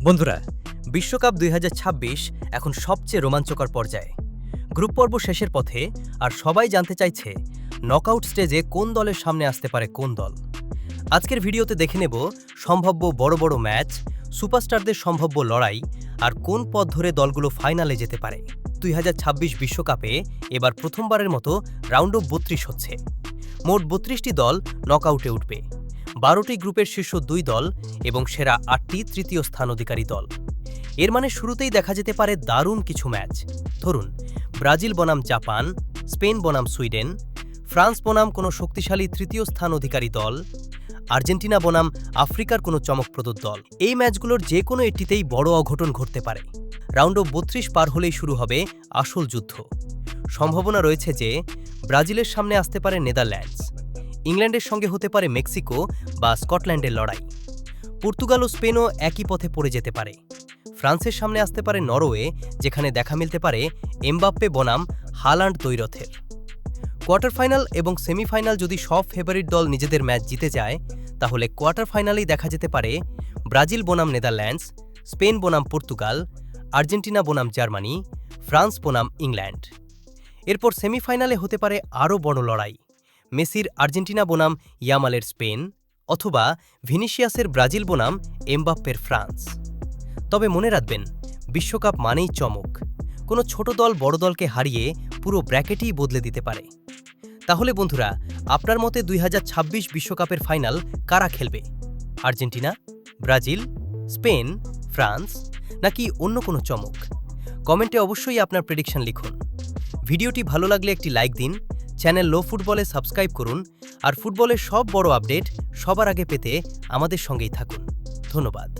বন্ধুরা, বিশ্বকাপ ২০২৬ এখন সবচেয়ে রোমাঞ্চকর পর্যায়ে। গ্রুপ পর্ব শেষের পথে, আর সবাই জানতে চাইছে নকআউট স্টেজে কোন দলের সামনে আসতে পারে কোন দল। আজকের ভিডিওতে দেখে নেব সম্ভাব্য বড় বড় ম্যাচ, সুপারস্টারদের সম্ভাব্য লড়াই, আর কোন পথ ধরে দলগুলো ফাইনালে যেতে পারে। ২০২৬ বিশ্বকাপে এবার প্রথমবারের মতো রাউন্ড অফ ৩২ হচ্ছে। মোট ৩২টি দল নকআউটে উঠবে, ১২টি গ্রুপের শীর্ষ ২ দল এবং সেরা ৮টি তৃতীয় স্থান অধিকারী দল। এর মানে শুরুতেই দেখা যেতে পারে দারুণ কিছু ম্যাচ। ধরুন, ব্রাজিল বনাম জাপান, স্পেন বনাম সুইডেন, ফ্রান্স বনাম কোনো শক্তিশালী তৃতীয় স্থান অধিকারী দল, আর্জেন্টিনা বনাম আফ্রিকার কোনো চমকপ্রদ দল। এই ম্যাচগুলোর যে কোনো একটিতেই বড় অঘটন ঘটতে পারে। রাউন্ড অফ ৩২ পার হলেই শুরু হবে আসল যুদ্ধ। সম্ভাবনা রয়েছে যে ব্রাজিলের সামনে আসতে পারে নেদারল্যান্ডস, ইংল্যান্ডের সঙ্গে হতে পারে মেক্সিকো বা স্কটল্যান্ডের লড়াই। পর্তুগাল ও স্পেনও একই পথে পড়ে যেতে পারে। ফ্রান্সের সামনে আসতে পারে নরওয়ে, যেখানে দেখা মিলতে পারে এমবাপ্পে বনাম হালান্ড দ্বৈরথের। কোয়ার্টার ফাইনাল এবং সেমিফাইনাল যদি সব ফেভারিট দল নিজেদের ম্যাচ জিতে যায়, তাহলে কোয়ার্টার ফাইনালেই দেখা যেতে পারে ব্রাজিল বনাম নেদারল্যান্ডস, স্পেন বনাম পর্তুগাল, আর্জেন্টিনা বনাম জার্মানি, ফ্রান্স বনাম ইংল্যান্ড। এরপর সেমিফাইনালে হতে পারে আরও বড় লড়াই, মেসির আর্জেন্টিনা বনাম ইয়ামালের স্পেন, অথবা ভিনিসিয়াসের ব্রাজিল বনাম এমবাপ্পের ফ্রান্স। তবে মনে রাখবেন, বিশ্বকাপ মানেই চমক। কোনো ছোট দল বড় দলকে হারিয়ে পুরো ব্র্যাকেটই বদলে দিতে পারে। তাহলে বন্ধুরা, আপনার মতে ২০২৬ বিশ্বকাপের ফাইনাল কারা খেলবে? আর্জেন্টিনা, ব্রাজিল, স্পেন, ফ্রান্স, নাকি অন্য কোনো চমক? কমেন্টে অবশ্যই আপনার প্রেডিকশন লিখুন। ভিডিওটি ভালো লাগলে একটি লাইক দিন, চ্যানেল লো ফুটবলে সাবস্ক্রাইব করুন, আর ফুটবলের সব বড় আপডেট সবার আগে পেতে আমাদের সঙ্গেই থাকুন। ধন্যবাদ।